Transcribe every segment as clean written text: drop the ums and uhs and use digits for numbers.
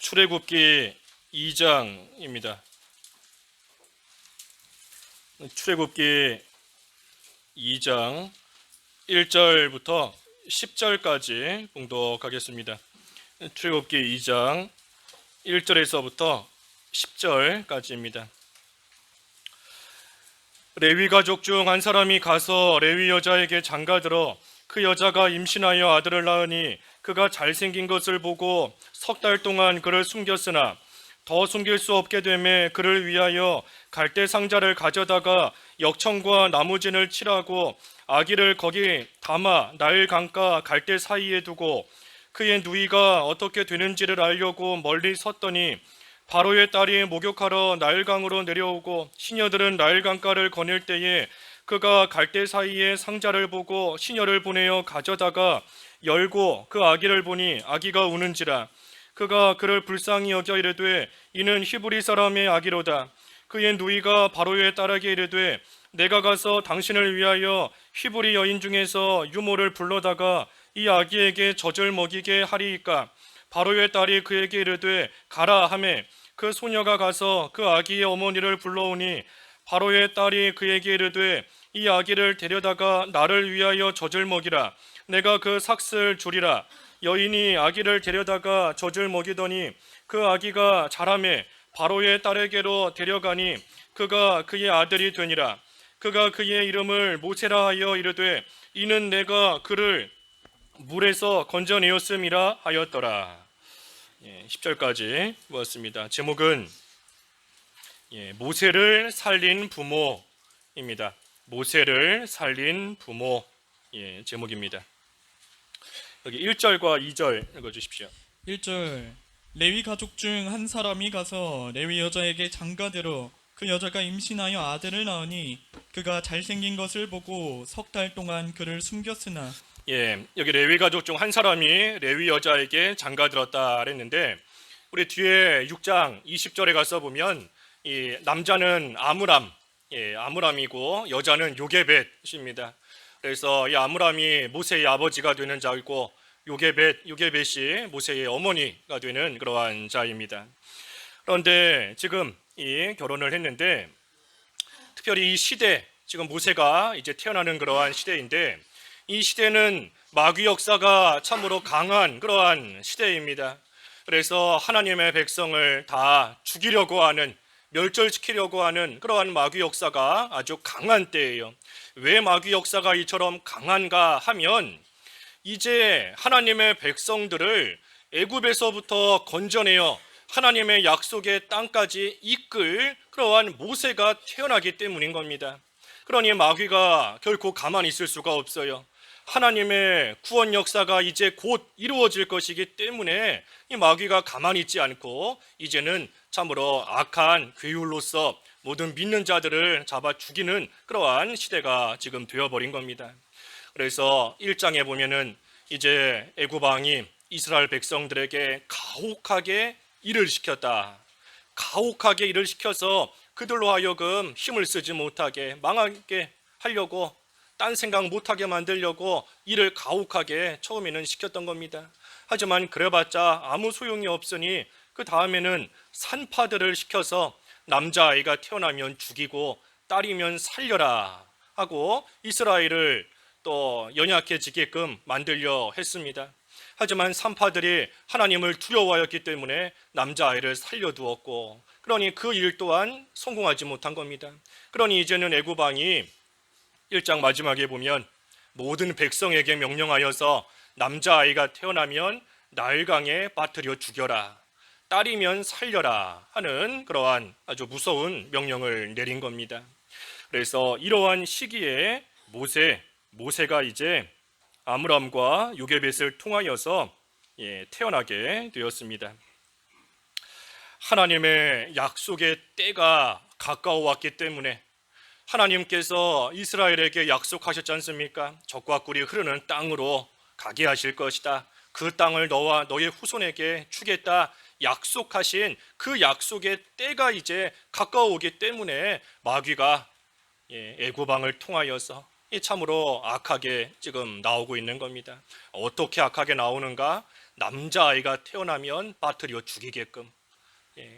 출애굽기 2장입니다. 출애굽기 2장 1절부터 10절까지 봉독하겠습니다. 출애굽기 2장 1절에서부터 10절까지입니다. 레위 가족 중 한 사람이 가서 레위 여자에게 장가들어 그 여자가 임신하여 아들을 낳으니 그가 잘생긴 것을 보고 석 달 동안 그를 숨겼으나 더 숨길 수 없게 되매 그를 위하여 갈대 상자를 가져다가 역청과 나무진을 칠하고 아기를 거기 담아 나일 강가 갈대 사이에 두고 그의 누이가 어떻게 되는지를 알려고 멀리 섰더니 바로의 딸이 목욕하러 나일강으로 내려오고 시녀들은 나일강가를 거닐 때에 그가 갈대 사이에 상자를 보고 시녀를 보내어 가져다가 열고 그 아기를 보니 아기가 우는지라. 그가 그를 불쌍히 여겨 이르되 이는 히브리 사람의 아기로다. 그의 누이가 바로의 딸에게 이르되 내가 가서 당신을 위하여 히브리 여인 중에서 유모를 불러다가 이 아기에게 젖을 먹이게 하리이까. 바로의 딸이 그에게 이르되 가라 하매 그 소녀가 가서 그 아기의 어머니를 불러오니 바로의 딸이 그에게 이르되 이 아기를 데려다가 나를 위하여 젖을 먹이라. 내가 그 삭슬 주리라. 여인이 아기를 데려다가 젖을 먹이더니 그 아기가 자라매 바로의 딸에게로 데려가니 그가 그의 아들이 되니라. 그가 그의 이름을 모세라 하여 이르되 이는 내가 그를 물에서 건져내었음이라 하였더라. 10절까지 보았습니다. 제목은 모세를 살린 부모입니다. 모세를 살린 부모 제목입니다. 여기 1절과 2절 읽어주십시오. 1절 레위 가족 중 한 사람이 가서 레위 여자에게 장가들어 그 여자가 임신하여 아들을 낳으니 그가 잘생긴 것을 보고 석 달 동안 그를 숨겼으나. 여기 레위 가족 중 한 사람이 레위 여자에게 장가들었다 그랬는데 우리 뒤에 6장 20절에 가서 보면 이 남자는 아므람, 아므람이고 여자는 요게벳입니다. 그래서 이 아므람이 모세의 아버지가 되는 자이고 요게벳이 모세의 어머니가 되는 그러한 자입니다. 그런데 지금 이 결혼을 했는데 특별히 이 시대, 지금 모세가 이제 태어나는 그러한 시대인데 이 시대는 마귀 역사가 참으로 강한 그러한 시대입니다. 그래서 하나님의 백성을 다 죽이려고 하는, 멸절시키려고 하는 그러한 마귀 역사가 아주 강한 때예요. 왜 마귀 역사가 이처럼 강한가 하면 이제 하나님의 백성들을 애굽에서부터 건져내어 하나님의 약속의 땅까지 이끌 그러한 모세가 태어나기 때문인 겁니다. 그러니 마귀가 결코 가만히 있을 수가 없어요. 하나님의 구원 역사가 이제 곧 이루어질 것이기 때문에 이 마귀가 가만히 있지 않고 이제는 참으로 악한 괴율로서 모든 믿는 자들을 잡아 죽이는 그러한 시대가 지금 되어버린 겁니다. 그래서 1장에 보면은 이제 애굽 왕이 이스라엘 백성들에게 가혹하게 일을 시켰다. 가혹하게 일을 시켜서 그들로 하여금 힘을 쓰지 못하게 망하게 하려고, 딴 생각 못하게 만들려고 일을 가혹하게 처음에는 시켰던 겁니다. 하지만 그래봤자 아무 소용이 없으니 그 다음에는 산파들을 시켜서 남자아이가 태어나면 죽이고 딸이면 살려라 하고 이스라엘을 또 연약해지게끔 만들려 했습니다. 하지만 산파들이 하나님을 두려워하였기 때문에 남자아이를 살려두었고, 그러니 그 일 또한 성공하지 못한 겁니다. 그러니 이제는 애굽 왕이 1장 마지막에 보면 모든 백성에게 명령하여서 남자아이가 태어나면 나일강에 빠뜨려 죽여라, 딸이면 살려라 하는 그러한 아주 무서운 명령을 내린 겁니다. 그래서 이러한 시기에 모세가 이제 아므람과 요게벳을 통하여서 태어나게 되었습니다. 하나님의 약속의 때가 가까워 왔기 때문에 하나님께서 이스라엘에게 약속하셨지 않습니까? 적과 꿀이 흐르는 땅으로 가게 하실 것이다. 그 땅을 너와 너의 후손에게 주겠다 약속하신 그 약속의 때가 이제 가까워 오기 때문에 마귀가 애굽 왕을 통하여서 참으로 악하게 지금 나오고 있는 겁니다. 어떻게 악하게 나오는가? 남자아이가 태어나면 빠뜨려 죽이게끔,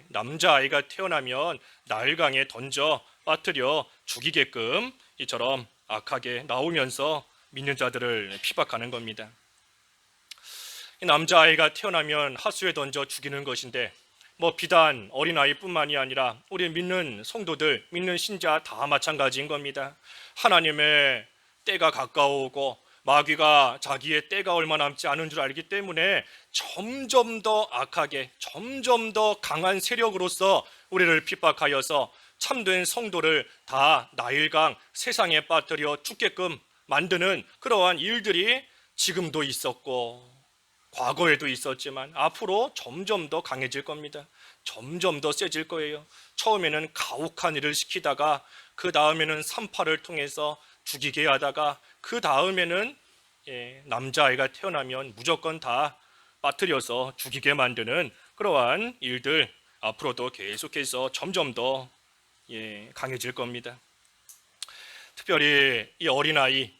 남자아이가 태어나면 나일강에 던져 빠뜨려 죽이게끔 이처럼 악하게 나오면서 믿는 자들을 핍박하는 겁니다. 이 남자아이가 태어나면 하수에 던져 죽이는 것인데 비단 어린아이뿐만이 아니라 우리 믿는 성도들, 믿는 신자 다 마찬가지인 겁니다. 하나님의 때가 가까워오고 마귀가 자기의 때가 얼마 남지 않은 줄 알기 때문에 점점 더 악하게, 점점 더 강한 세력으로서 우리를 핍박하여서 참된 성도를 다 나일강 세상에 빠뜨려 죽게끔 만드는 그러한 일들이 지금도 있었고 과거에도 있었지만 앞으로 점점 더 강해질 겁니다. 점점 더 세질 거예요. 처음에는 가혹한 일을 시키다가 그 다음에는 산파를 통해서 죽이게 하다가 그 다음에는 남자아이가 태어나면 무조건 다 빠뜨려서 죽이게 만드는 그러한 일들 앞으로도 계속해서 점점 더 강해질 겁니다. 특별히 이 어린아이,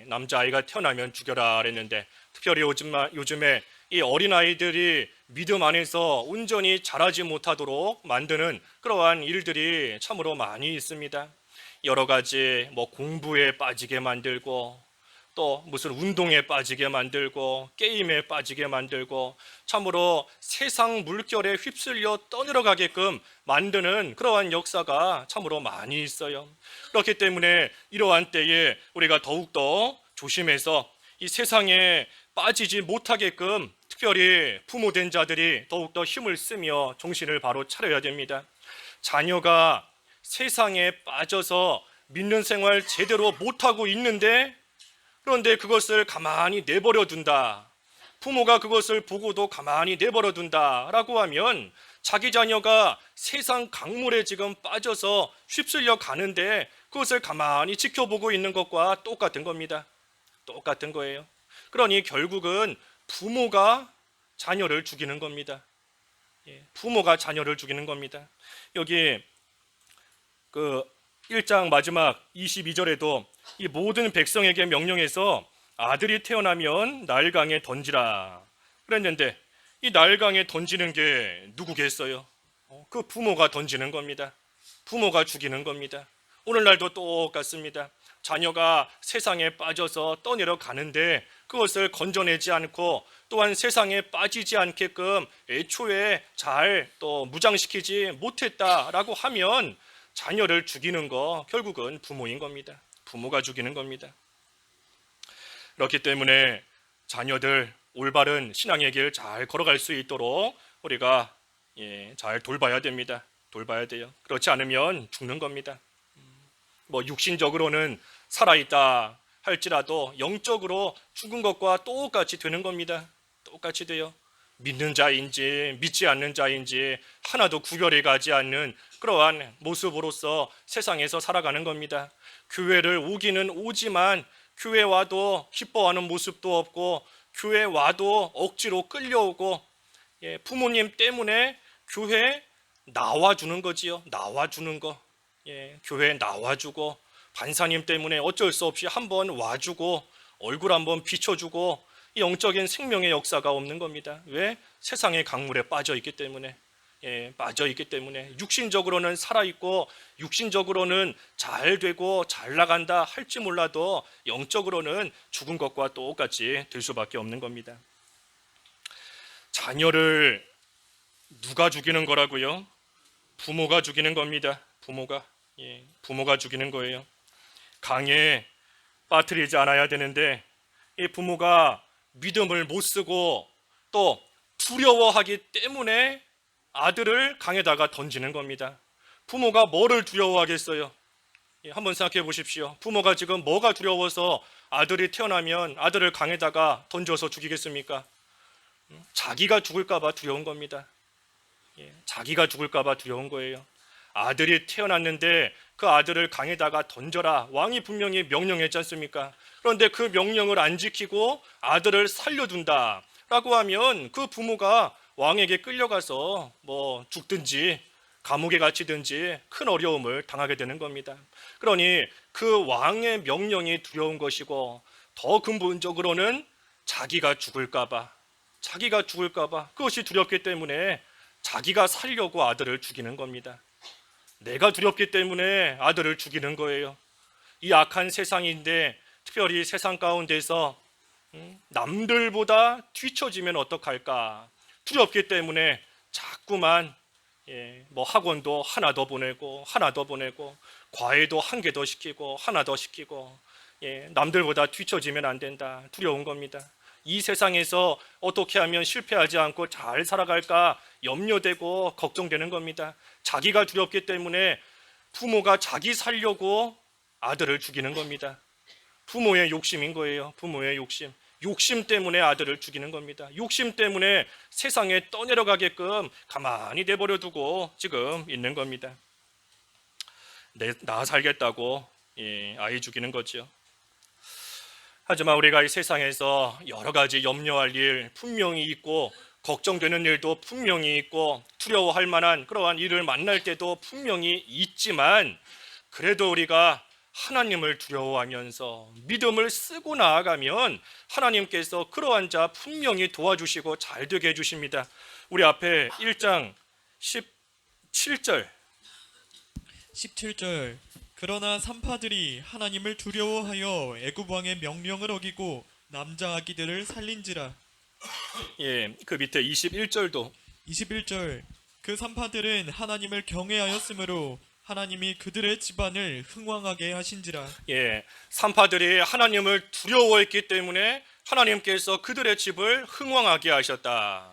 남자아이가 태어나면 죽여라 그랬는데 특별히 요즘에 이 어린아이들이 믿음 안에서 온전히 자라지 못하도록 만드는 그러한 일들이 참으로 많이 있습니다. 여러 가지 공부에 빠지게 만들고 또 무슨 운동에 빠지게 만들고 게임에 빠지게 만들고 참으로 세상 물결에 휩쓸려 떠내려가게끔 만드는 그러한 역사가 참으로 많이 있어요. 그렇기 때문에 이러한 때에 우리가 더욱더 조심해서 이 세상에 빠지지 못하게끔 특별히 부모된 자들이 더욱더 힘을 쓰며 정신을 바로 차려야 됩니다. 자녀가 세상에 빠져서 믿는 생활 제대로 못하고 있는데 그런데 그것을 가만히 내버려 둔다. 부모가 그것을 보고도 가만히 내버려 둔다라고 하면 자기 자녀가 세상 강물에 지금 빠져서 휩쓸려 가는데 그것을 가만히 지켜보고 있는 것과 똑같은 겁니다. 똑같은 거예요. 그러니 결국은 부모가 자녀를 죽이는 겁니다. 부모가 자녀를 죽이는 겁니다. 여기 그 1장 마지막 22절에도 이 모든 백성에게 명령해서 아들이 태어나면 나일강에 던지라 그랬는데 이 나일강에 던지는 게 누구겠어요? 그 부모가 던지는 겁니다. 부모가 죽이는 겁니다. 오늘날도 똑같습니다. 자녀가 세상에 빠져서 떠내려 가는데 그것을 건져내지 않고 또한 세상에 빠지지 않게끔 애초에 잘 또 무장시키지 못했다라고 하면 자녀를 죽이는 거 결국은 부모인 겁니다. 부모가 죽이는 겁니다. 그렇기 때문에 자녀들 올바른 신앙의 길 잘 걸어갈 수 있도록 우리가 잘 돌봐야 됩니다. 돌봐야 돼요. 그렇지 않으면 죽는 겁니다. 육신적으로는 살아있다 할지라도 영적으로 죽은 것과 똑같이 되는 겁니다. 똑같이 돼요. 믿는 자인지 믿지 않는 자인지 하나도 구별이 가지 않는 그러한 모습으로서 세상에서 살아가는 겁니다. 교회를 오기는 오지만 교회 와도 기뻐하는 모습도 없고 교회 와도 억지로 끌려오고 부모님 때문에 교회 나와주는 거지요. 나와주는 거. 교회에 나와주고 반사님 때문에 어쩔 수 없이 한번 와주고 얼굴 한번 비춰주고 이 영적인 생명의 역사가 없는 겁니다. 왜? 세상의 강물에 빠져 있기 때문에. 빠져 있기 때문에 육신적으로는 살아있고 육신적으로는 잘 되고 잘 나간다 할지 몰라도 영적으로는 죽은 것과 똑같이 될 수밖에 없는 겁니다. 자녀를 누가 죽이는 거라고요? 부모가 죽이는 겁니다. 부모가 죽이는 거예요. 강에 빠뜨리지 않아야 되는데 이 부모가 믿음을 못 쓰고 또 두려워하기 때문에 아들을 강에다가 던지는 겁니다. 부모가 뭐를 두려워하겠어요? 한번 생각해 보십시오. 부모가 지금 뭐가 두려워서 아들이 태어나면 아들을 강에다가 던져서 죽이겠습니까? 자기가 죽을까 봐 두려운 겁니다. 자기가 죽을까 봐 두려운 거예요. 아들이 태어났는데 그 아들을 강에다가 던져라. 왕이 분명히 명령했지 않습니까? 그런데 그 명령을 안 지키고 아들을 살려둔다 라고 하면 그 부모가 왕에게 끌려가서 죽든지 감옥에 갇히든지 큰 어려움을 당하게 되는 겁니다. 그러니 그 왕의 명령이 두려운 것이고 더 근본적으로는 자기가 죽을까 봐 자기가 죽을까봐 그것이 두렵기 때문에 자기가 살려고 아들을 죽이는 겁니다. 내가 두렵기 때문에 아들을 죽이는 거예요. 이 악한 세상인데 특별히 세상 가운데서 남들보다 뒤처지면 어떡할까 두렵기 때문에 자꾸만 뭐 학원도 하나 더 보내고 하나 더 보내고 과외도 한 개 더 시키고 하나 더 시키고 남들보다 뒤처지면 안 된다 두려운 겁니다. 이 세상에서 어떻게 하면 실패하지 않고 잘 살아갈까 염려되고 걱정되는 겁니다. 자기가 두렵기 때문에 부모가 자기 살려고 아들을 죽이는 겁니다. 부모의 욕심인 거예요. 부모의 욕심. 욕심 때문에 아들을 죽이는 겁니다. 욕심 때문에 세상에 떠내려가게끔 가만히 내버려 두고 지금 있는 겁니다. 나 살겠다고 아이 죽이는 거죠. 하지만 우리가 이 세상에서 여러 가지 염려할 일 분명히 있고 걱정되는 일도 분명히 있고 두려워할 만한 그러한 일을 만날 때도 분명히 있지만 그래도 우리가 하나님을 두려워하면서 믿음을 쓰고 나아가면 하나님께서 그러한 자 분명히 도와주시고 잘 되게 해주십니다. 우리 앞에 1장 17절 17절 그러나 산파들이 하나님을 두려워하여 애굽 왕의 명령을 어기고 남자 아기들을 살린지라. 그 밑에 21절도 21절 그 산파들은 하나님을 경외하였으므로 하나님이 그들의 집안을 흥왕하게 하신지라. 산파들이 하나님을 두려워했기 때문에 하나님께서 그들의 집을 흥왕하게 하셨다.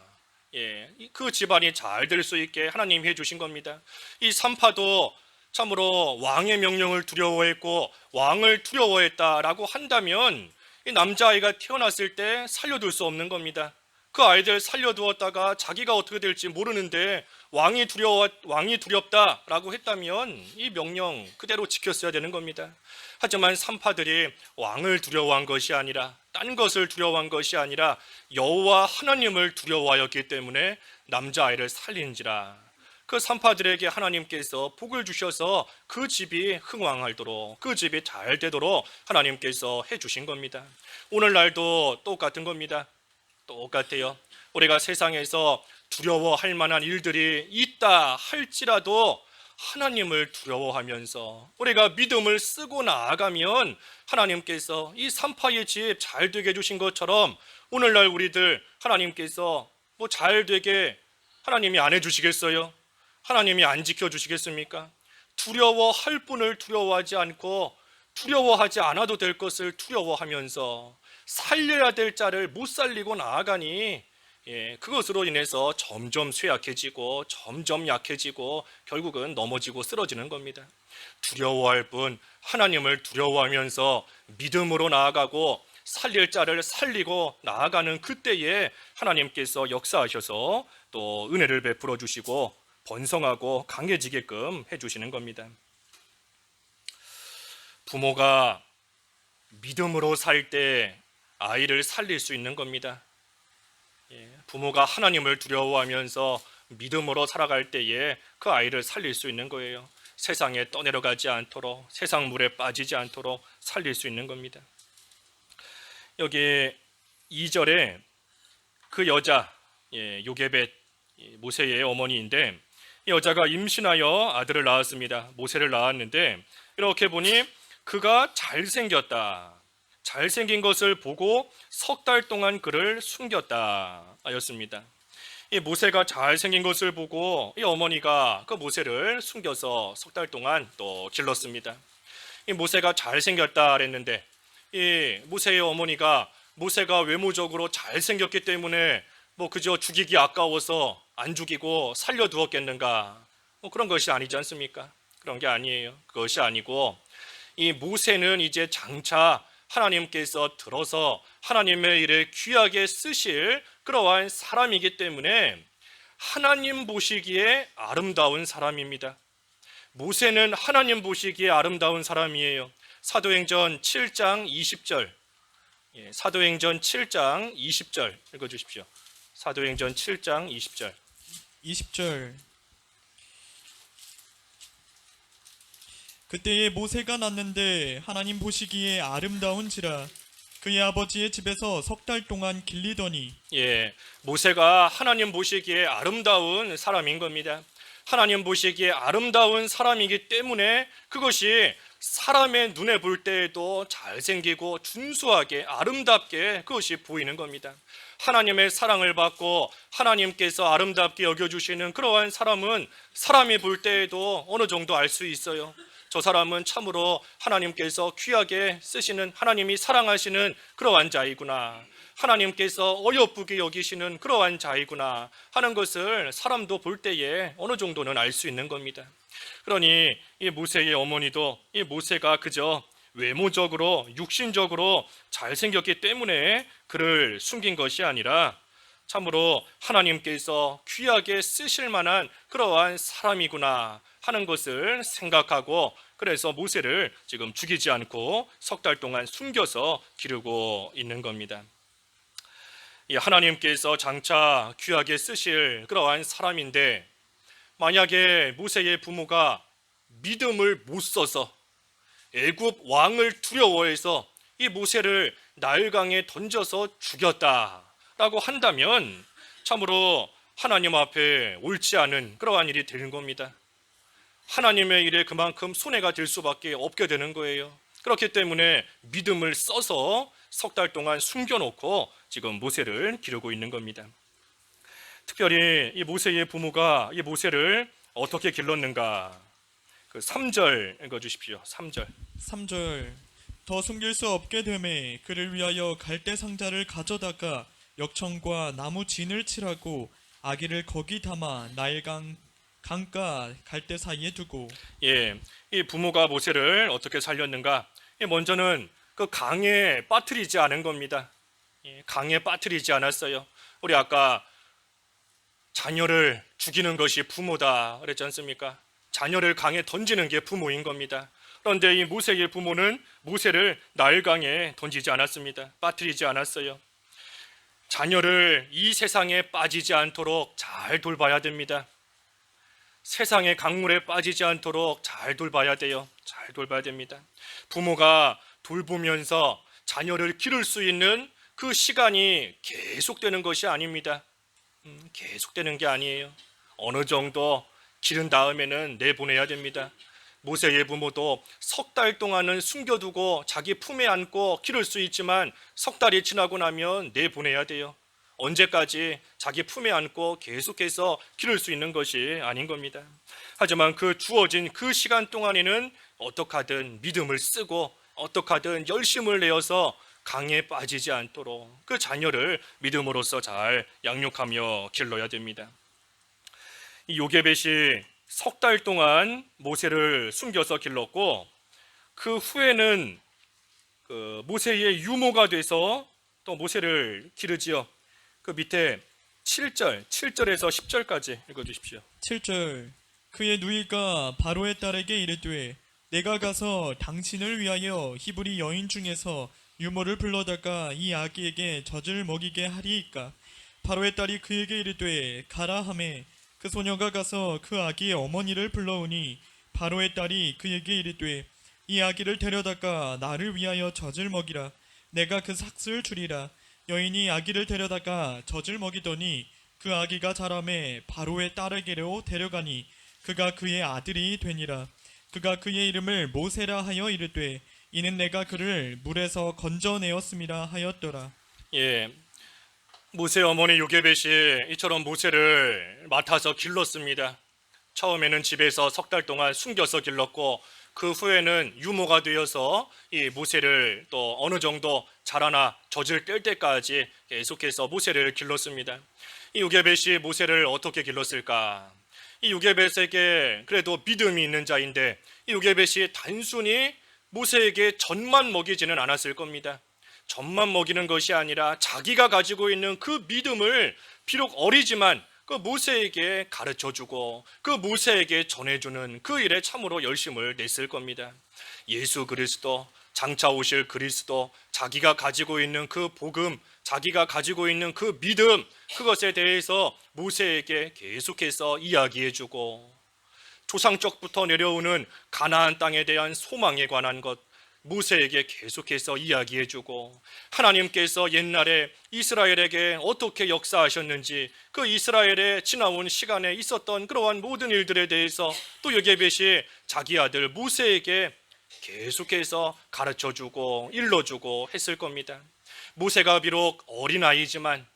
그 집안이 잘 될 수 있게 하나님이 해주신 겁니다. 이 산파도 참으로 왕의 명령을 두려워했고 왕을 두려워했다라고 한다면 이 남자아이가 태어났을 때 살려둘 수 없는 겁니다. 그 아이들 살려두었다가 자기가 어떻게 될지 모르는데 왕이 두렵다라고 했다면 이 명령 그대로 지켰어야 되는 겁니다. 하지만 산파들이 왕을 두려워한 것이 아니라 딴 것을 두려워한 것이 아니라 여호와 하나님을 두려워하였기 때문에 남자아이를 살린지라. 그 산파들에게 하나님께서 복을 주셔서 그 집이 흥왕하도록 그 집이 잘 되도록 하나님께서 해주신 겁니다. 오늘날도 똑같은 겁니다. 똑같아요. 우리가 세상에서 두려워할 만한 일들이 있다 할지라도 하나님을 두려워하면서 우리가 믿음을 쓰고 나아가면 하나님께서 이 산파의 집 잘 되게 해주신 것처럼 오늘날 우리들 하나님께서 뭐 잘 되게 하나님이 안 해주시겠어요? 하나님이 안 지켜주시겠습니까? 두려워할 분을 두려워하지 않고 두려워하지 않아도 될 것을 두려워하면서 살려야 될 자를 못 살리고 나아가니 그것으로 인해서 점점 쇠약해지고 점점 약해지고 결국은 넘어지고 쓰러지는 겁니다. 두려워할 분 하나님을 두려워하면서 믿음으로 나아가고 살릴 자를 살리고 나아가는 그때에 하나님께서 역사하셔서 또 은혜를 베풀어 주시고 번성하고 강해지게끔 해주시는 겁니다. 부모가 믿음으로 살 때 아이를 살릴 수 있는 겁니다. 부모가 하나님을 두려워하면서 믿음으로 살아갈 때에 그 아이를 살릴 수 있는 거예요. 세상에 떠내려가지 않도록 세상 물에 빠지지 않도록 살릴 수 있는 겁니다. 여기 2절에 그 여자 요게벳 모세의 어머니인데 이 여자가 임신하여 아들을 낳았습니다. 모세를 낳았는데 이렇게 보니 그가 잘생겼다. 잘생긴 것을 보고 석 달 동안 그를 숨겼다 하였습니다. 이 모세가 잘생긴 것을 보고 이 어머니가 그 모세를 숨겨서 석 달 동안 또 길렀습니다. 이 모세가 잘생겼다 그랬는데 이 모세의 어머니가 모세가 외모적으로 잘생겼기 때문에 뭐 그저 죽이기 아까워서 안 죽이고 살려두었겠는가? 뭐 그런 것이 아니지 않습니까? 그런 게 아니에요. 그것이 아니고 이 모세는 이제 장차 하나님께서 들어서 하나님의 일에 귀하게 쓰실 그러한 사람이기 때문에 하나님 보시기에 아름다운 사람입니다. 모세는 하나님 보시기에 아름다운 사람이에요. 사도행전 7장 20절 사도행전 7장 20절 읽어주십시오. 사도행전 7장 20절 20절 그때에 모세가 낳는데 하나님 보시기에 아름다운지라 그의 아버지의 집에서 석 달 동안 길리더니 예, 모세가 하나님 보시기에 아름다운 사람인 겁니다. 하나님 보시기에 아름다운 사람이기 때문에 그것이 사람의 눈에 볼 때에도 잘생기고 준수하게 아름답게 그것이 보이는 겁니다. 하나님의 사랑을 받고 하나님께서 아름답게 여겨주시는 그러한 사람은 사람이 볼 때에도 어느 정도 알 수 있어요. 저 사람은 참으로 하나님께서 귀하게 쓰시는, 하나님이 사랑하시는 그러한 자이구나, 하나님께서 어여쁘게 여기시는 그러한 자이구나 하는 것을 사람도 볼 때에 어느 정도는 알 수 있는 겁니다. 그러니 이 모세의 어머니도 이 모세가 그저 외모적으로 육신적으로 잘생겼기 때문에 그를 숨긴 것이 아니라 참으로 하나님께서 귀하게 쓰실 만한 그러한 사람이구나 하는 것을 생각하고, 그래서 모세를 지금 죽이지 않고 석 달 동안 숨겨서 기르고 있는 겁니다. 이 하나님께서 장차 귀하게 쓰실 그러한 사람인데, 만약에 모세의 부모가 믿음을 못 써서 애굽 왕을 두려워해서 이 모세를 나일강에 던져서 죽였다라고 한다면 참으로 하나님 앞에 옳지 않은 그러한 일이 되는 겁니다. 하나님의 일에 그만큼 손해가 될 수밖에 없게 되는 거예요. 그렇기 때문에 믿음을 써서 석 달 동안 숨겨놓고 지금 모세를 기르고 있는 겁니다. 특별히 이 모세의 부모가 이 모세를 어떻게 길렀는가, 그 3절 읽어주십시오. 3절. 3절 더 숨길 수 없게 되매 그를 위하여 갈대 상자를 가져다가 역청과 나무 진을 칠하고 아기를 거기 담아 나일강 강가 갈대 사이에 두고. 예, 이 부모가 모세를 어떻게 살렸는가? 먼저는 그 강에 빠뜨리지 않은 겁니다. 강에 빠뜨리지 않았어요. 우리 아까 자녀를 죽이는 것이 부모다 그랬지 않습니까? 자녀를 강에 던지는 게 부모인 겁니다. 그런데 이 모세의 부모는 모세를 나일강에 던지지 않았습니다. 빠뜨리지 않았어요. 자녀를 이 세상에 빠지지 않도록 잘 돌봐야 됩니다. 세상의 강물에 빠지지 않도록 잘 돌봐야 돼요. 잘 돌봐야 됩니다. 부모가 돌보면서 자녀를 기를 수 있는 그 시간이 계속되는 것이 아닙니다. 계속되는 게 아니에요. 어느 정도 기른 다음에는 내보내야 됩니다. 모세의 부모도 석 달 동안은 숨겨두고 자기 품에 안고 기를 수 있지만 석 달이 지나고 나면 내보내야 돼요. 언제까지 자기 품에 안고 계속해서 기를 수 있는 것이 아닌 겁니다. 하지만 그 주어진 그 시간 동안에는 어떻게 하든 믿음을 쓰고 어떻게 하든 열심을 내어서 강에 빠지지 않도록 그 자녀를 믿음으로써 잘 양육하며 길러야 됩니다. 이 요게벳이 석 달 동안 모세를 숨겨서 길렀고, 그 후에는 그 모세의 유모가 돼서 또 모세를 기르지요. 그 밑에 7절에서 10절까지 읽어주십시오. 7절 그의 누이가 바로의 딸에게 이르되 내가 가서 당신을 위하여 히브리 여인 중에서 유모를 불러다가 이 아기에게 젖을 먹이게 하리이까. 바로의 딸이 그에게 이르되 가라 하매 그 소녀가 가서 그 아기의 어머니를 불러오니 바로의 딸이 그에게 이르되 이 아기를 데려다가 나를 위하여 젖을 먹이라. 내가 그 삭슬 주리라. 여인이 아기를 데려다가 젖을 먹이더니 그 아기가 자라매 바로의 딸에게로 데려가니 그가 그의 아들이 되니라. 그가 그의 이름을 모세라 하여 이르되 이는 내가 그를 물에서 건져내었음이라 하였더라. 예, 모세 어머니 요게벳이 이처럼 모세를 맡아서 길렀습니다. 처음에는 집에서 석 달 동안 숨겨서 길렀고, 그 후에는 유모가 되어서 이 모세를 또 어느 정도 자라나 젖을 뗄 때까지 계속해서 모세를 길렀습니다. 이 요게벳이 모세를 어떻게 길렀을까? 이 요게벳에게 그래도 믿음이 있는 자인데 이 요게벳이 단순히 모세에게 젖만 먹이지는 않았을 겁니다. 젖만 먹이는 것이 아니라 자기가 가지고 있는 그 믿음을 비록 어리지만 그 모세에게 가르쳐주고 그 모세에게 전해주는 그 일에 참으로 열심을 냈을 겁니다. 예수 그리스도, 장차 오실 그리스도, 자기가 가지고 있는 그 복음, 자기가 가지고 있는 그 믿음, 그것에 대해서 모세에게 계속해서 이야기해주고, 조상적부터 내려오는 가나안 땅에 대한 소망에 관한 것, 모세에게 계속해서 이야기해주고 하나님께서 옛날에 이스라엘에게 어떻게 역사하셨는지 그 이스라엘의 지나온 시간에 있었던 그러한 모든 일들에 대해서 또 여게벳이 자기 아들 모세에게 계속해서 가르쳐주고 일러주고 했을 겁니다. 모세가 비록 어린아이지만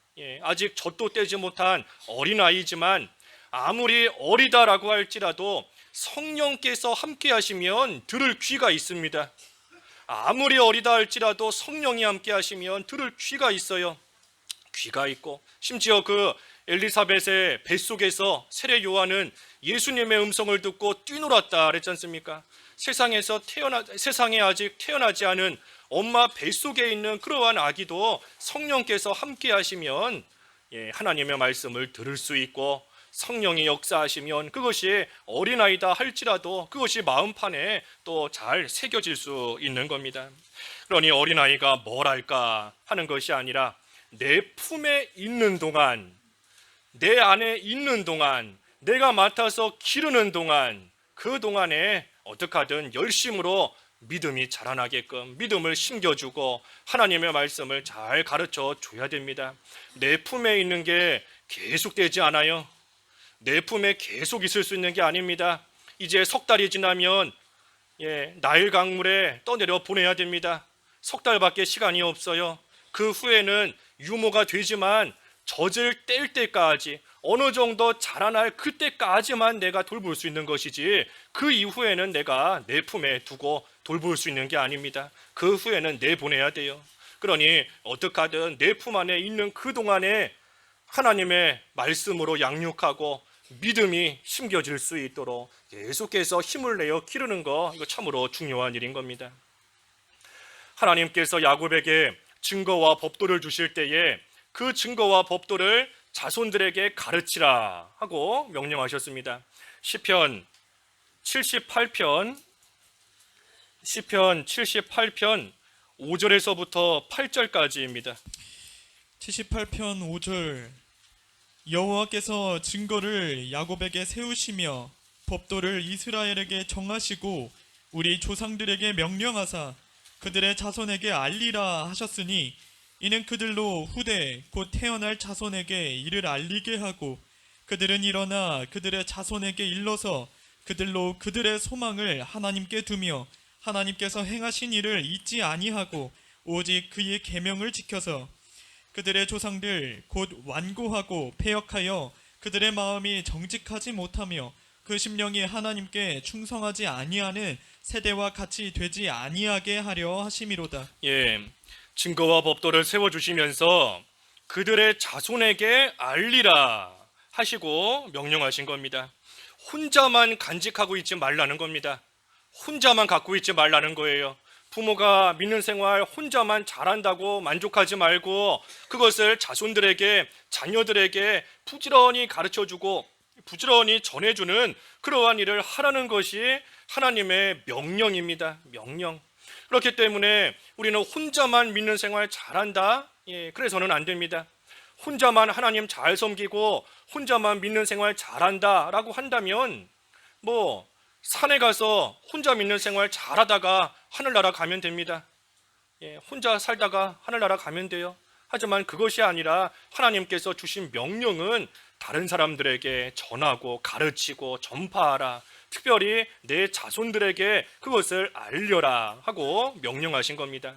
아직 젖도 떼지 못한 어린아이지만 아무리 어리다라고 할지라도 성령께서 함께 하시면 들을 귀가 있습니다. 아무리 어리다 할지라도 성령이 함께 하시면 들을 귀가 있어요. 귀가 있고 심지어 그 엘리사벳의 뱃속에서 세례 요한은 예수님의 음성을 듣고 뛰놀았다 그랬지 않습니까? 세상에 아직 태어나지 않은 엄마 뱃속에 있는 그러한 아기도 성령께서 함께 하시면 하나님의 말씀을 들을 수 있고 성령이 역사하시면 그것이 어린아이다 할지라도 그것이 마음판에 또 잘 새겨질 수 있는 겁니다. 그러니 어린아이가 뭘 할까 하는 것이 아니라 내 품에 있는 동안, 내 안에 있는 동안, 내가 맡아서 기르는 동안, 그 동안에 어떻게 하든 열심으로 믿음이 자라나게끔 믿음을 심겨주고 하나님의 말씀을 잘 가르쳐 줘야 됩니다. 내 품에 있는 게 계속되지 않아요. 내 품에 계속 있을 수 있는 게 아닙니다. 이제 석 달이 지나면 나일 강물에 떠내려 보내야 됩니다. 석 달밖에 시간이 없어요. 그 후에는 유모가 되지만 젖을 뗄 때까지 어느 정도 자라날 그때까지만 내가 돌볼 수 있는 것이지 그 이후에는 내가 내 품에 두고 돌볼 수 있는 게 아닙니다. 그 후에는 내보내야 돼요. 그러니 어떻게 하든 내 품 안에 있는 그 동안에 하나님의 말씀으로 양육하고 믿음이 심겨질 수 있도록 계속해서 힘을 내어 기르는 거, 이거 참으로 중요한 일인 겁니다. 하나님께서 야곱에게 증거와 법도를 주실 때에 그 증거와 법도를 자손들에게 가르치라 하고 명령하셨습니다. 시편 78편 5절에서부터 8절까지입니다. 78편 5절 여호와께서 증거를 야곱에게 세우시며 법도를 이스라엘에게 정하시고 우리 조상들에게 명령하사 그들의 자손에게 알리라 하셨으니 이는 그들로 후대 곧 태어날 자손에게 이를 알리게 하고 그들은 일어나 그들의 자손에게 일러서 그들로 그들의 소망을 하나님께 두며 하나님께서 행하신 일을 잊지 아니하고 오직 그의 계명을 지켜서 그들의 조상들 곧 완고하고 패역하여 그들의 마음이 정직하지 못하며 그 심령이 하나님께 충성하지 아니하는 세대와 같이 되지 아니하게 하려 하심이로다. 증거와 법도를 세워주시면서 그들의 자손에게 알리라 하시고 명령하신 겁니다. 혼자만 간직하고 있지 말라는 겁니다. 혼자만 갖고 있지 말라는 거예요. 부모가 믿는 생활 혼자만 잘한다고 만족하지 말고 그것을 자손들에게, 자녀들에게 부지런히 가르쳐주고 부지런히 전해주는 그러한 일을 하라는 것이 하나님의 명령입니다. 명령. 그렇기 때문에 우리는 혼자만 믿는 생활 잘한다? 그래서는 안 됩니다. 혼자만 하나님 잘 섬기고 혼자만 믿는 생활 잘한다 라고 한다면 산에 가서 혼자 믿는 생활 잘하다가 하늘나라 가면 됩니다. 혼자 살다가 하늘나라 가면 돼요. 하지만 그것이 아니라 하나님께서 주신 명령은 다른 사람들에게 전하고 가르치고 전파하라. 특별히 내 자손들에게 그것을 알려라 하고 명령하신 겁니다.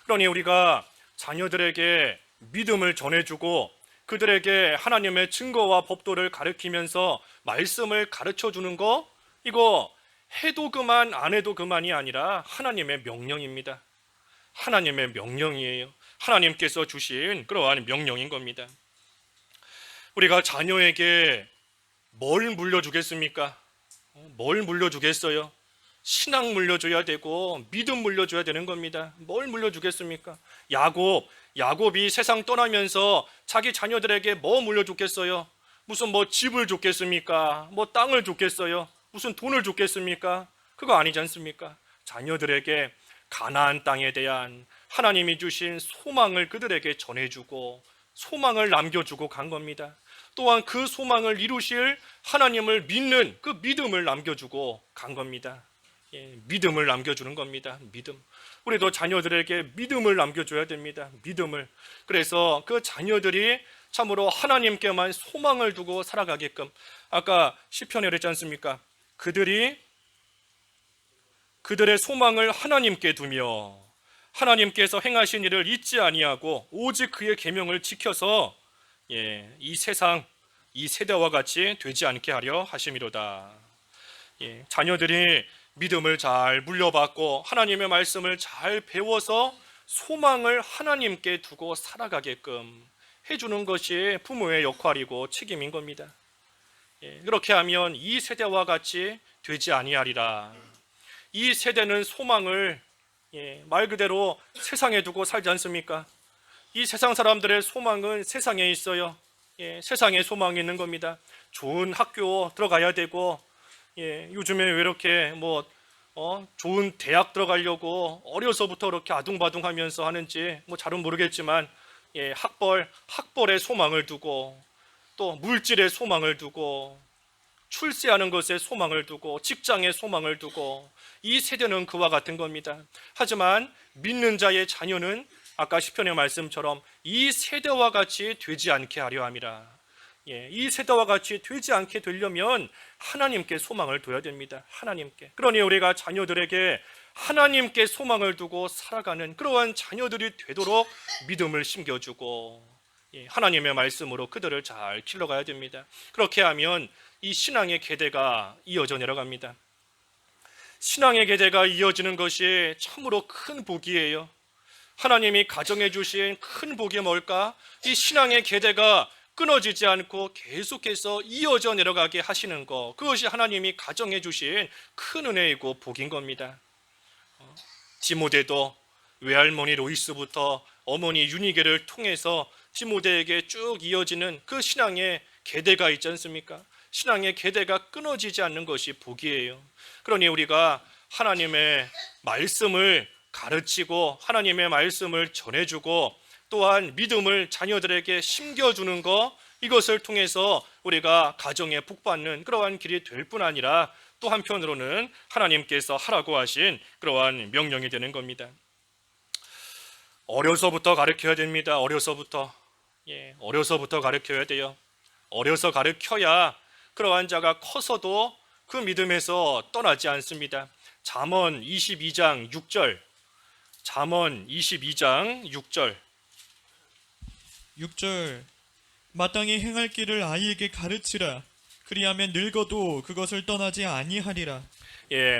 그러니 우리가 자녀들에게 믿음을 전해주고 그들에게 하나님의 증거와 법도를 가르치면서 말씀을 가르쳐주는 거, 이거 해도 그만 안 해도 그만이 아니라 하나님의 명령입니다. 하나님의 명령이에요. 하나님께서 주신 그러한 명령인 겁니다. 우리가 자녀에게 뭘 물려주겠습니까? 뭘 물려주겠어요? 신앙 물려줘야 되고 믿음 물려줘야 되는 겁니다. 뭘 물려주겠습니까? 야곱이 세상 떠나면서 자기 자녀들에게 뭐 물려줬겠어요? 무슨 집을 줬겠습니까? 땅을 줬겠어요? 무슨 돈을 줬겠습니까? 그거 아니지 않습니까? 자녀들에게 가나안 땅에 대한 하나님이 주신 소망을 그들에게 전해주고 소망을 남겨주고 간 겁니다. 또한 그 소망을 이루실 하나님을 믿는 그 믿음을 남겨주고 간 겁니다. 믿음을 남겨주는 겁니다. 믿음. 우리도 자녀들에게 믿음을 남겨줘야 됩니다. 믿음을. 그래서 그 자녀들이 참으로 하나님께만 소망을 두고 살아가게끔, 아까 시편에 그랬지 않습니까? 그들의 소망을 하나님께 두며 하나님께서 행하신 일을 잊지 아니하고 오직 그의 계명을 지켜서 이 세상 이 세대와 같이 되지 않게 하려 하심이로다. 자녀들이 믿음을 잘 물려받고 하나님의 말씀을 잘 배워서 소망을 하나님께 두고 살아가게끔 해주는 것이 부모의 역할이고 책임인 겁니다. 그렇게 하면 이 세대와 같이 되지 아니하리라. 이 세대는 소망을 말 그대로 세상에 두고 살지 않습니까? 이 세상 사람들의 소망은 세상에 있어요. 세상에 소망이 있는 겁니다. 좋은 학교 들어가야 되고, 요즘에 왜 이렇게 좋은 대학 들어가려고 어려서부터 그렇게 아둥바둥하면서 하는지 잘은 모르겠지만, 학벌의 소망을 두고 또 물질의 소망을 두고 출세하는 것에 소망을 두고 직장에 소망을 두고 이 세대는 그와 같은 겁니다. 하지만 믿는 자의 자녀는 아까 시편의 말씀처럼 이 세대와 같이 되지 않게 하려 함이라. 이 세대와 같이 되지 않게 되려면 하나님께 소망을 둬야 됩니다. 하나님께. 그러니 우리가 자녀들에게 하나님께 소망을 두고 살아가는 그러한 자녀들이 되도록 믿음을 심겨주고 하나님의 말씀으로 그들을 잘 길러가야 됩니다. 그렇게 하면 이 신앙의 계대가 이어져 내려갑니다. 신앙의 계대가 이어지는 것이 참으로 큰 복이에요. 하나님이 가정해 주신 큰 복이 뭘까? 이 신앙의 계대가 끊어지지 않고 계속해서 이어져 내려가게 하시는 것, 그것이 하나님이 가정해 주신 큰 은혜이고 복인 겁니다. 디모데도 외할머니 로이스부터 어머니 유니게를 통해서 디모데에게 쭉 이어지는 그 신앙의 계대가 있지 않습니까? 신앙의 계대가 끊어지지 않는 것이 복이에요. 그러니 우리가 하나님의 말씀을 가르치고 하나님의 말씀을 전해주고 또한 믿음을 자녀들에게 심겨주는 것, 이것을 통해서 우리가 가정에 복받는 그러한 길이 될 뿐 아니라 또 한편으로는 하나님께서 하라고 하신 그러한 명령이 되는 겁니다. 어려서부터 가르쳐야 됩니다. 어려서부터 가르쳐야 돼요. 어려서 가르쳐야 그러한 자가 커서도 그 믿음에서 떠나지 않습니다. 잠언 22장 6절. 잠언 22장 6절. 6절 마땅히 행할 길을 아이에게 가르치라. 그리하면 늙어도 그것을 떠나지 아니하리라.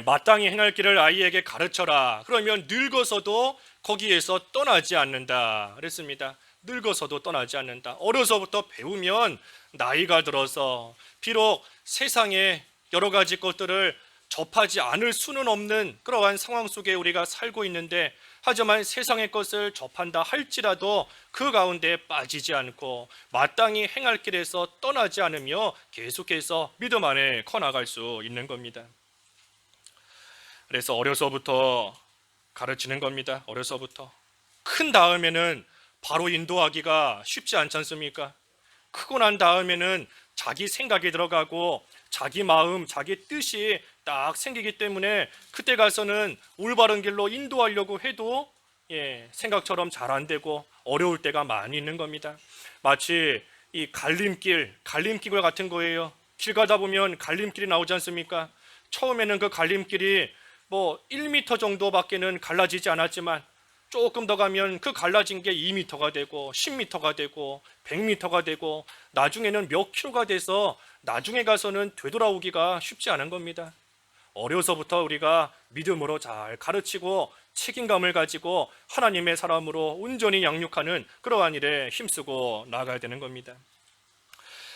마땅히 행할 길을 아이에게 가르쳐라. 그러면 늙어서도 거기에서 떠나지 않는다 그랬습니다. 늙어서도 떠나지 않는다. 어려서부터 배우면 나이가 들어서 비록 세상에 여러 가지 것들을 접하지 않을 수는 없는 그러한 상황 속에 우리가 살고 있는데, 하지만 세상의 것을 접한다 할지라도 그 가운데 빠지지 않고 마땅히 행할 길에서 떠나지 않으며 계속해서 믿음 안에 커나갈 수 있는 겁니다. 그래서 어려서부터 가르치는 겁니다. 어려서부터. 큰 다음에는 바로 인도하기가 쉽지 않지 않습니까? 크고 난 다음에는 자기 생각이 들어가고 자기 마음, 자기 뜻이 딱 생기기 때문에 그때 가서는 올바른 길로 인도하려고 해도 생각처럼 잘 안 되고 어려울 때가 많이 있는 겁니다. 마치 이 갈림길 같은 거예요. 길 가다 보면 갈림길이 나오지 않습니까? 처음에는 그 갈림길이 1m 정도밖에는 갈라지지 않았지만 조금 더 가면 그 갈라진 게 2m가 되고 10m가 되고 100m가 되고 나중에는 몇 킬로가 돼서 나중에 가서는 되돌아오기가 쉽지 않은 겁니다. 어려서부터 우리가 믿음으로 잘 가르치고 책임감을 가지고 하나님의 사람으로 온전히 양육하는 그러한 일에 힘쓰고 나가야 되는 겁니다.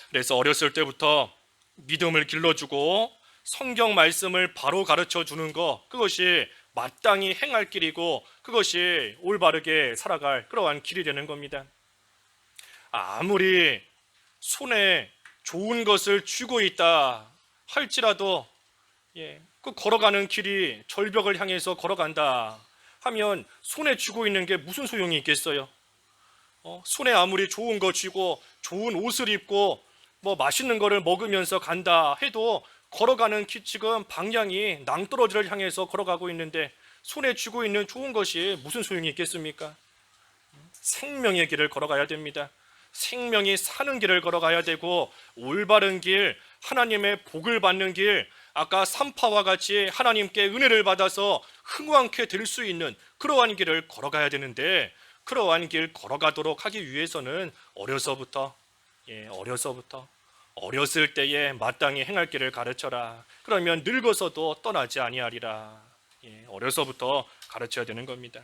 그래서 어렸을 때부터 믿음을 길러주고 성경 말씀을 바로 가르쳐 주는 것, 그것이 마땅히 행할 길이고 그것이 올바르게 살아갈 그러한 길이 되는 겁니다. 아무리 손에 좋은 것을 쥐고 있다 할지라도 그 걸어가는 길이 절벽을 향해서 걸어간다 하면 손에 쥐고 있는 게 무슨 소용이 있겠어요? 손에 아무리 좋은 거 쥐고 좋은 옷을 입고 맛있는 거를 먹으면서 간다 해도 걸어가는 지금 방향이 낭떠러지를 향해서 걸어가고 있는데 손에 쥐고 있는 좋은 것이 무슨 소용이 있겠습니까? 생명의 길을 걸어가야 됩니다. 생명이 사는 길을 걸어가야 되고, 올바른 길, 하나님의 복을 받는 길, 아까 산파와 같이 하나님께 은혜를 받아서 흥왕케 될 수 있는 그러한 길을 걸어가야 되는데, 그러한 길 걸어가도록 하기 위해서는 어려서부터 어렸을 때에 마땅히 행할 길을 가르쳐라. 그러면 늙어서도 떠나지 아니하리라. 어려서부터 가르쳐야 되는 겁니다.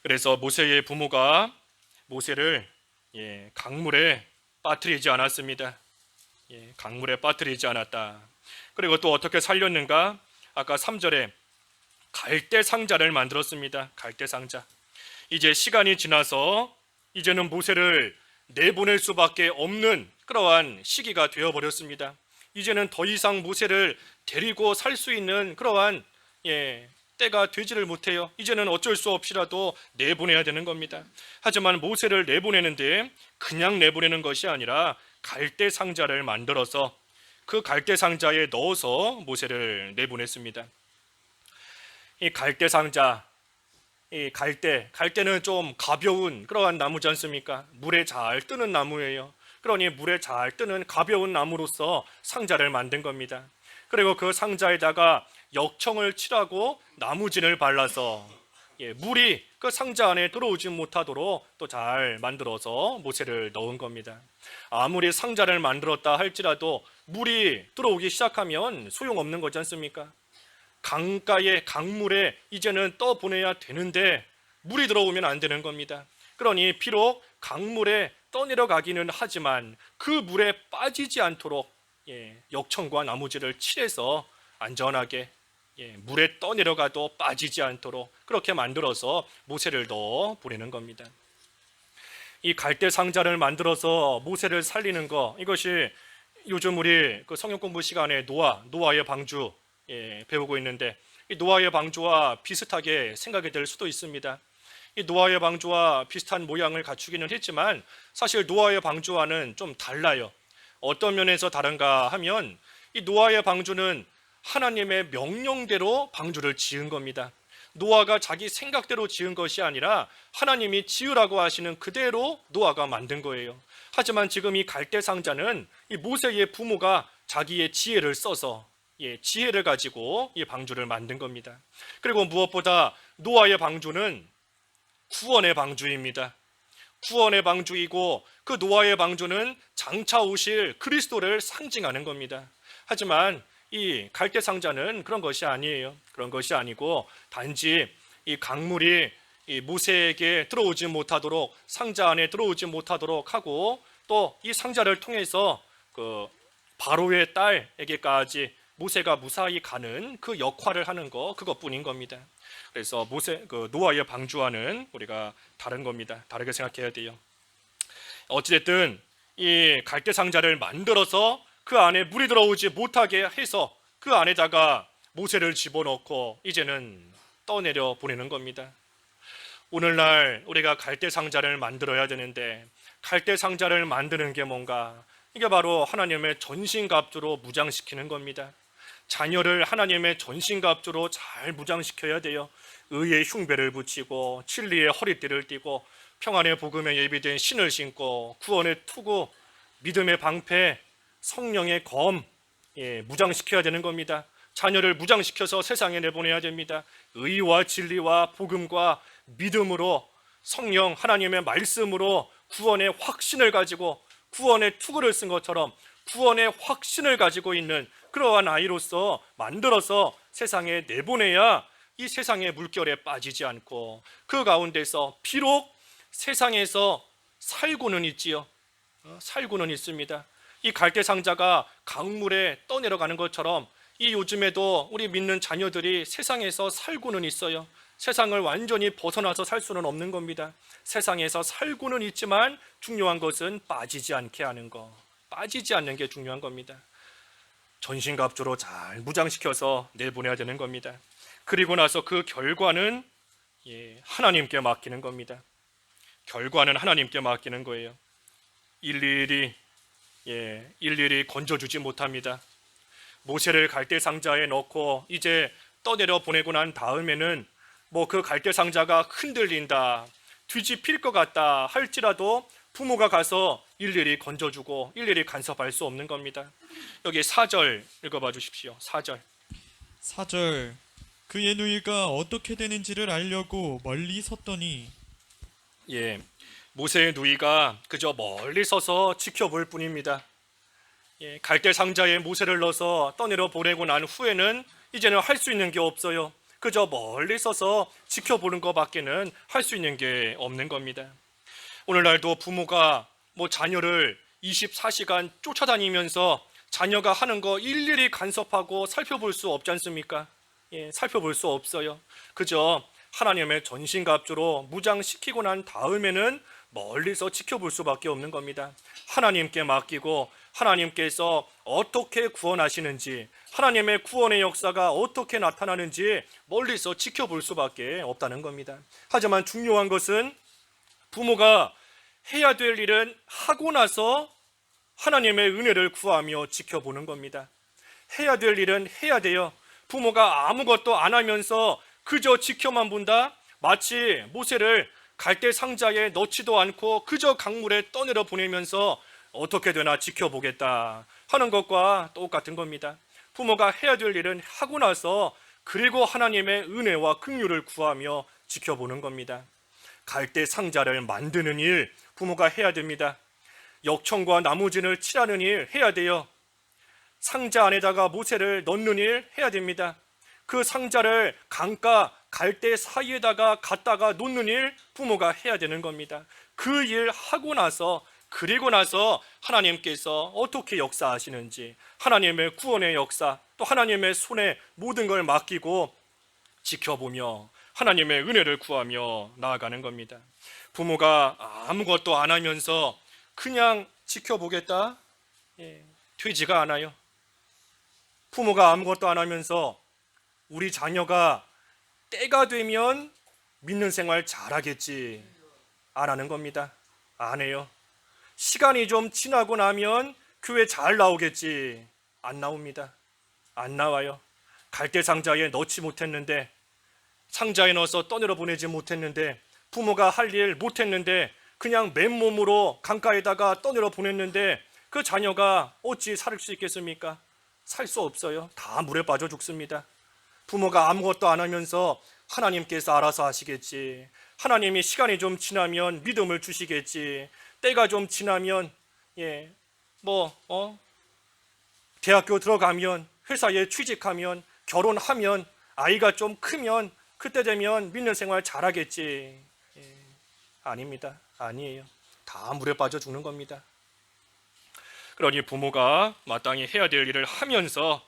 그래서 모세의 부모가 모세를 강물에 빠뜨리지 않았습니다. 강물에 빠뜨리지 않았다. 그리고 또 어떻게 살렸는가? 아까 3절에 갈대 상자를 만들었습니다. 갈대 상자. 이제 시간이 지나서 이제는 모세를 내보낼 수밖에 없는 그러한 시기가 되어버렸습니다. 이제는 더 이상 모세를 데리고 살 수 있는 그러한 때가 되지를 못해요. 이제는 어쩔 수 없이라도 내보내야 되는 겁니다. 하지만 모세를 내보내는데 그냥 내보내는 것이 아니라 갈대 상자를 만들어서 그 갈대 상자에 넣어서 모세를 내보냈습니다. 이 갈대 상자, 이 갈대는 좀 가벼운 그러한 나무지 않습니까? 물에 잘 뜨는 나무예요. 그러니 물에 잘 뜨는 가벼운 나무로서 상자를 만든 겁니다. 그리고 그 상자에다가 역청을 칠하고 나무진을 발라서 물이 그 상자 안에 들어오지 못하도록 또 잘 만들어서 모세를 넣은 겁니다. 아무리 상자를 만들었다 할지라도 물이 들어오기 시작하면 소용없는 거지 않습니까? 강가에 강물에 이제는 떠보내야 되는데 물이 들어오면 안 되는 겁니다. 그러니 비록 강물에 떠내려가기는 하지만 그 물에 빠지지 않도록 역청과 나무지를 칠해서 안전하게 물에 떠내려가도 빠지지 않도록 그렇게 만들어서 모세를 넣어 보내는 겁니다. 이 갈대 상자를 만들어서 모세를 살리는 거, 이것이 요즘 우리 그 성경 공부 시간에 노아의 방주 배우고 있는데, 이 노아의 방주와 비슷하게 생각이 될 수도 있습니다. 이 노아의 방주와 비슷한 모양을 갖추기는 했지만 사실 노아의 방주와는 좀 달라요. 어떤 면에서 다른가 하면 이 노아의 방주는 하나님의 명령대로 방주를 지은 겁니다. 노아가 자기 생각대로 지은 것이 아니라 하나님이 지으라고 하시는 그대로 노아가 만든 거예요. 하지만 지금 이 갈대 상자는 이 모세의 부모가 자기의 지혜를 써서 지혜를 가지고 이 방주를 만든 겁니다. 그리고 무엇보다 노아의 방주는 구원의 방주입니다. 구원의 방주이고 그 노아의 방주는 장차 오실 그리스도를 상징하는 겁니다. 하지만 이 갈대 상자는 그런 것이 아니에요. 그런 것이 아니고 단지 이 강물이 이 모세에게 들어오지 못하도록, 상자 안에 들어오지 못하도록 하고, 또 이 상자를 통해서 그 바로의 딸에게까지 모세가 무사히 가는 그 역할을 하는 거, 그것뿐인 겁니다. 그래서 노아의 방주와는 우리가 다른 겁니다. 다르게 생각해야 돼요. 어찌됐든 이 갈대 상자를 만들어서 그 안에 물이 들어오지 못하게 해서 그 안에다가 모세를 집어넣고 이제는 떠내려 보내는 겁니다. 오늘날 우리가 갈대 상자를 만들어야 되는데, 갈대 상자를 만드는 게 뭔가? 이게 바로 하나님의 전신갑주로 무장시키는 겁니다. 자녀를 하나님의 전신갑주로 잘 무장시켜야 돼요. 의의 흉배를 붙이고 진리의 허리띠를 띠고 평안의 복음에 예비된 신을 신고 구원의 투구, 믿음의 방패, 성령의 검 무장시켜야 되는 겁니다. 자녀를 무장시켜서 세상에 내보내야 됩니다. 의와 진리와 복음과 믿음으로, 성령 하나님의 말씀으로 구원의 확신을 가지고, 구원의 투구를 쓴 것처럼 구원의 확신을 가지고 있는 그러한 아이로서 만들어서 세상에 내보내야 이 세상의 물결에 빠지지 않고 그 가운데서 비록 세상에서 살고는 있지요. 살고는 있습니다. 이 갈대 상자가 강물에 떠내려가는 것처럼 이 요즘에도 우리 믿는 자녀들이 세상에서 살고는 있어요. 세상을 완전히 벗어나서 살 수는 없는 겁니다. 세상에서 살고는 있지만 중요한 것은 빠지지 않게 하는 거, 빠지지 않는 게 중요한 겁니다. 전신갑주로 잘 무장시켜서 내보내야 되는 겁니다. 그리고 나서 그 결과는 하나님께 맡기는 겁니다. 결과는 하나님께 맡기는 거예요. 일일이 건져주지 못합니다. 모세를 갈대 상자에 넣고 이제 떠내려 보내고 난 다음에는 뭐 그 갈대 상자가 흔들린다, 뒤집힐 것 같다 할지라도 부모가 가서 일일이 건져주고 일일이 간섭할 수 없는 겁니다. 여기 4절 읽어봐 주십시오. 4절. 4절 그의 누이가 어떻게 되는지를 알려고 멀리 섰더니 예, 모세의 누이가 그저 멀리 서서 지켜볼 뿐입니다. 예, 갈대 상자에 모세를 넣어서 떠내려 보내고 난 후에는 이제는 할 수 있는 게 없어요. 그저 멀리 서서 지켜보는 것밖에는 할 수 있는 게 없는 겁니다. 오늘날도 부모가 뭐 자녀를 24시간 쫓아다니면서 자녀가 하는 거 일일이 간섭하고 살펴볼 수 없지 않습니까? 예, 살펴볼 수 없어요. 그저 하나님의 전신갑주로 무장시키고 난 다음에는 멀리서 지켜볼 수밖에 없는 겁니다. 하나님께 맡기고 하나님께서 어떻게 구원하시는지, 하나님의 구원의 역사가 어떻게 나타나는지 멀리서 지켜볼 수밖에 없다는 겁니다. 하지만 중요한 것은 부모가 해야 될 일은 하고 나서 하나님의 은혜를 구하며 지켜보는 겁니다. 해야 될 일은 해야 돼요. 부모가 아무것도 안 하면서 그저 지켜만 본다? 마치 모세를 갈대 상자에 넣지도 않고 그저 강물에 떠내려 보내면서 어떻게 되나 지켜보겠다 하는 것과 똑같은 겁니다. 부모가 해야 될 일은 하고 나서 그리고 하나님의 은혜와 긍휼을 구하며 지켜보는 겁니다. 갈대 상자를 만드는 일 부모가 해야 됩니다. 역청과 나무진을 칠하는 일 해야 돼요. 상자 안에다가 모세를 넣는 일 해야 됩니다. 그 상자를 강가 갈대 사이에다가 갖다가 놓는 일 부모가 해야 되는 겁니다. 그 일 하고 나서 그리고 나서 하나님께서 어떻게 역사하시는지, 하나님의 구원의 역사, 또 하나님의 손에 모든 걸 맡기고 지켜보며 하나님의 은혜를 구하며 나아가는 겁니다. 부모가 아무것도 안 하면서 그냥 지켜보겠다? 되지가 않아요. 부모가 아무것도 안 하면서 우리 자녀가 때가 되면 믿는 생활 잘하겠지 안 하는 겁니다. 안 해요. 시간이 좀 지나고 나면 교회 잘 나오겠지 안 나옵니다. 안 나와요. 갈대 상자에 넣지 못했는데, 상자에 넣어서 떠내려 보내지 못했는데, 부모가 할 일 못했는데 그냥 맨몸으로 강가에다가 떠내려 보냈는데 그 자녀가 어찌 살 수 있겠습니까? 살 수 없어요. 다 물에 빠져 죽습니다. 부모가 아무것도 안 하면서 하나님께서 알아서 하시겠지, 하나님이 시간이 좀 지나면 믿음을 주시겠지, 때가 좀 지나면 대학교 들어가면, 회사에 취직하면, 결혼하면, 아이가 좀 크면 그때 되면 믿는 생활 잘하겠지. 아닙니다. 아니에요. 다 물에 빠져 죽는 겁니다. 그러니 부모가 마땅히 해야 될 일을 하면서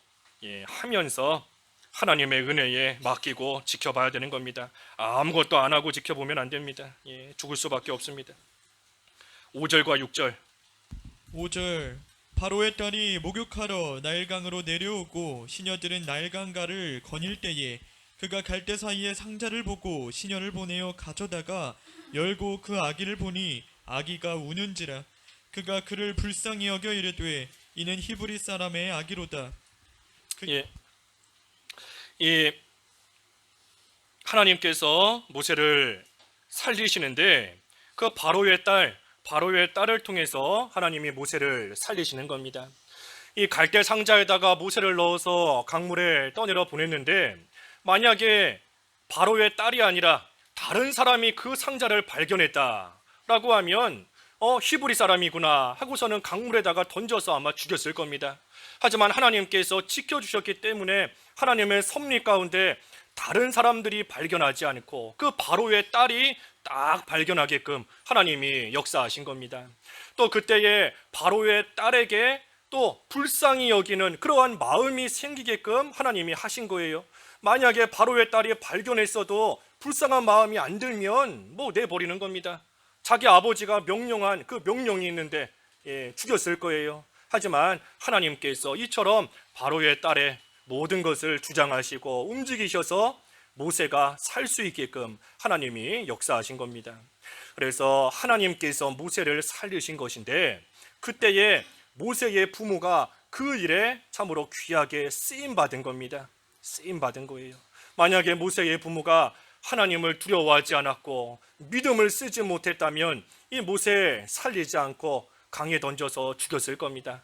하나님의 은혜에 맡기고 지켜봐야 되는 겁니다. 아무것도 안 하고 지켜보면 안 됩니다. 죽을 수밖에 없습니다. 5절과 6절. 5절 바로의 딸이 목욕하러 나일강으로 내려오고 시녀들은 나일강가를 거닐 때에 그가 갈대 사이에 상자를 보고 시녀를 보내어 가져다가 열고 그 아기를 보니 아기가 우는지라 그가 그를 불쌍히 여겨 이르되 이는 히브리 사람의 아기로다. 이 하나님께서 모세를 살리시는데 그 바로의 딸을 통해서 하나님이 모세를 살리시는 겁니다. 이 갈대 상자에다가 모세를 넣어서 강물에 떠내려 보냈는데, 만약에 바로의 딸이 아니라 다른 사람이 그 상자를 발견했다라고 하면 히브리 사람이구나 하고서는 강물에다가 던져서 아마 죽였을 겁니다. 하지만 하나님께서 지켜주셨기 때문에 하나님의 섭리 가운데 다른 사람들이 발견하지 않고 그 바로의 딸이 딱 발견하게끔 하나님이 역사하신 겁니다. 또 그때에 바로의 딸에게 또 불쌍히 여기는 그러한 마음이 생기게끔 하나님이 하신 거예요. 만약에 바로의 딸이 발견했어도 불쌍한 마음이 안 들면 내버리는 겁니다. 자기 아버지가 명령한 그 명령이 있는데 죽였을 거예요. 하지만 하나님께서 이처럼 바로의 딸의 모든 것을 주장하시고 움직이셔서 모세가 살 수 있게끔 하나님이 역사하신 겁니다. 그래서 하나님께서 모세를 살리신 것인데, 그때에 모세의 부모가 그 일에 참으로 귀하게 쓰임 받은 겁니다. 쓰임 받은 거예요. 만약에 모세의 부모가 하나님을 두려워하지 않았고 믿음을 쓰지 못했다면 이 모세 살리지 않고 강에 던져서 죽였을 겁니다.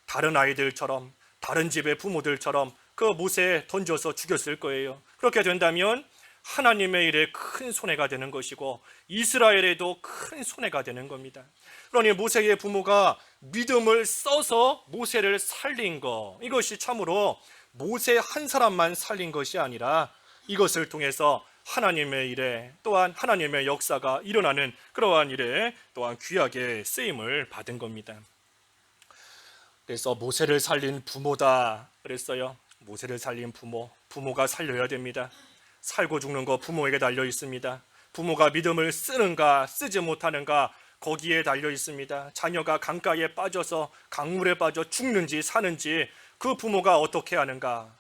다른 아이들처럼, 다른 집의 부모들처럼 그 모세에 던져서 죽였을 거예요. 그렇게 된다면 하나님의 일에 큰 손해가 되는 것이고 이스라엘에도 큰 손해가 되는 겁니다. 그러니 모세의 부모가 믿음을 써서 모세를 살린 것, 이것이 참으로 모세 한 사람만 살린 것이 아니라 이것을 통해서 하나님의 일에, 또한 하나님의 역사가 일어나는 그러한 일에 또한 귀하게 쓰임을 받은 겁니다. 그래서 모세를 살린 부모다 그랬어요. 모세를 살린 부모가 살려야 됩니다. 살고 죽는 거 부모에게 달려 있습니다. 부모가 믿음을 쓰는가 쓰지 못하는가 거기에 달려 있습니다. 자녀가 강가에 빠져서 강물에 빠져 죽는지 사는지 그 부모가 어떻게 하는가.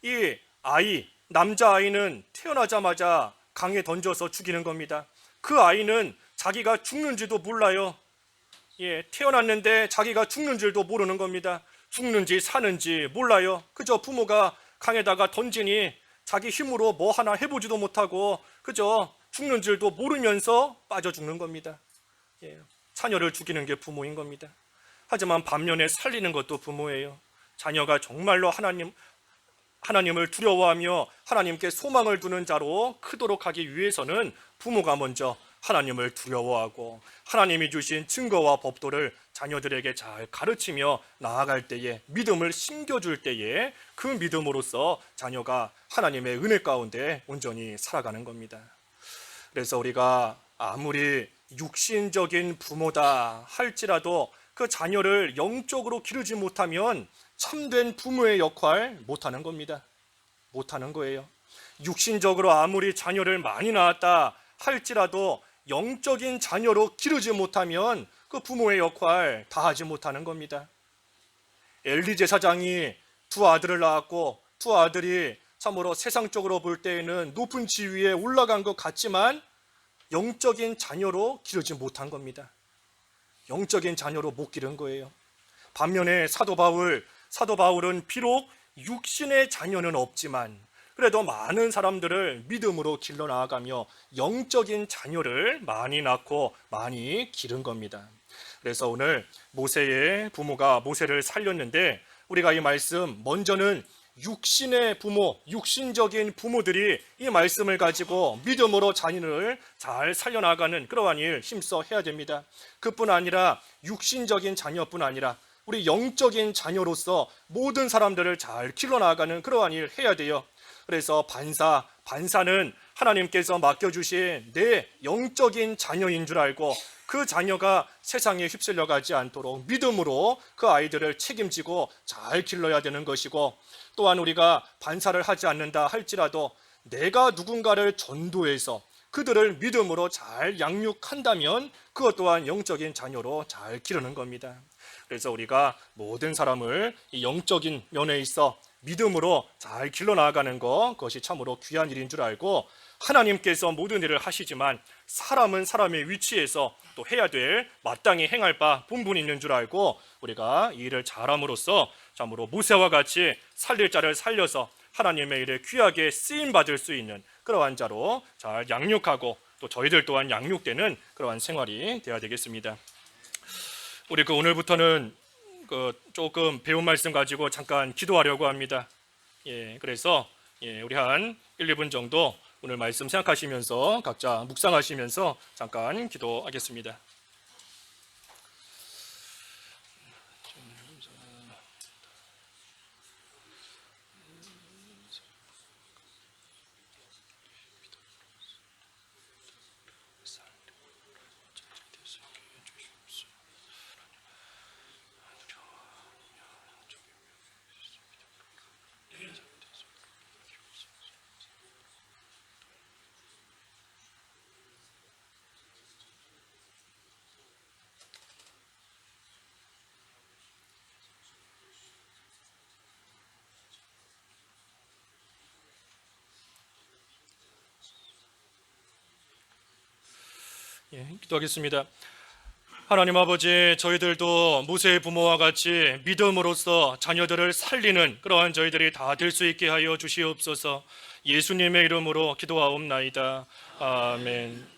이 아이, 남자아이는 태어나자마자 강에 던져서 죽이는 겁니다. 그 아이는 자기가 죽는지도 몰라요. 태어났는데 자기가 죽는 줄도 모르는 겁니다. 죽는지 사는지 몰라요. 그저 부모가 강에다가 던지니 자기 힘으로 뭐 하나 해보지도 못하고 그저 죽는 줄도 모르면서 빠져 죽는 겁니다. 자녀를 죽이는 게 부모인 겁니다. 하지만 반면에 살리는 것도 부모예요. 자녀가 정말로 하나님을 두려워하며 하나님께 소망을 두는 자로 크도록 하기 위해서는 부모가 먼저 하나님을 두려워하고 하나님이 주신 증거와 법도를 자녀들에게 잘 가르치며 나아갈 때에, 믿음을 심겨줄 때에 그 믿음으로써 자녀가 하나님의 은혜 가운데 온전히 살아가는 겁니다. 그래서 우리가 아무리 육신적인 부모다 할지라도 그 자녀를 영적으로 기르지 못하면 참된 부모의 역할 못하는 겁니다. 못하는 거예요. 육신적으로 아무리 자녀를 많이 낳았다 할지라도 영적인 자녀로 기르지 못하면 그 부모의 역할 다 하지 못하는 겁니다. 엘리 제사장이 두 아들을 낳았고 두 아들이 참으로 세상적으로 볼 때에는 높은 지위에 올라간 것 같지만 영적인 자녀로 기르지 못한 겁니다. 영적인 자녀로 못 기른 거예요. 반면에 사도 바울은 비록 육신의 자녀는 없지만 그래도 많은 사람들을 믿음으로 길러 나아가며 영적인 자녀를 많이 낳고 많이 기른 겁니다. 그래서 오늘 모세의 부모가 모세를 살렸는데 우리가 이 말씀, 먼저는 육신의 부모, 육신적인 부모들이 이 말씀을 가지고 믿음으로 자녀를 잘 살려나가는 그러한 일 힘써 해야 됩니다. 그뿐 아니라 육신적인 자녀뿐 아니라 우리 영적인 자녀로서 모든 사람들을 잘 길러나가는 그러한 일 해야 돼요. 그래서 반사는 하나님께서 맡겨주신 내 영적인 자녀인 줄 알고 그 자녀가 세상에 휩쓸려가지 않도록 믿음으로 그 아이들을 책임지고 잘 길러야 되는 것이고, 또한 우리가 반사를 하지 않는다 할지라도 내가 누군가를 전도해서 그들을 믿음으로 잘 양육한다면 그것 또한 영적인 자녀로 잘 기르는 겁니다. 그래서 우리가 모든 사람을 이 영적인 면에 있어 믿음으로 잘 길러나가는 것, 그것이 참으로 귀한 일인 줄 알고, 하나님께서 모든 일을 하시지만 사람은 사람의 위치에서 또 해야 될, 마땅히 행할 바 본분이 있는 줄 알고 우리가 이 일을 잘함으로써 참으로 모세와 같이 살릴 자를 살려서 하나님의 일에 귀하게 쓰임받을 수 있는 그러한 자로 잘 양육하고 또 저희들 또한 양육되는 그러한 생활이 되어야 되겠습니다. 우리 오늘부터는 조금 배운 말씀 가지고 잠깐 기도하려고 합니다. 그래서 우리 한 1, 2분 정도 오늘 말씀 생각하시면서 각자 묵상하시면서 잠깐 기도하겠습니다. 기도하겠습니다. 하나님 아버지, 저희들도 모세의 부모와 같이 믿음으로써 자녀들을 살리는 그러한 저희들이 다 될 수 있게 하여 주시옵소서. 예수님의 이름으로 기도하옵나이다. 아멘.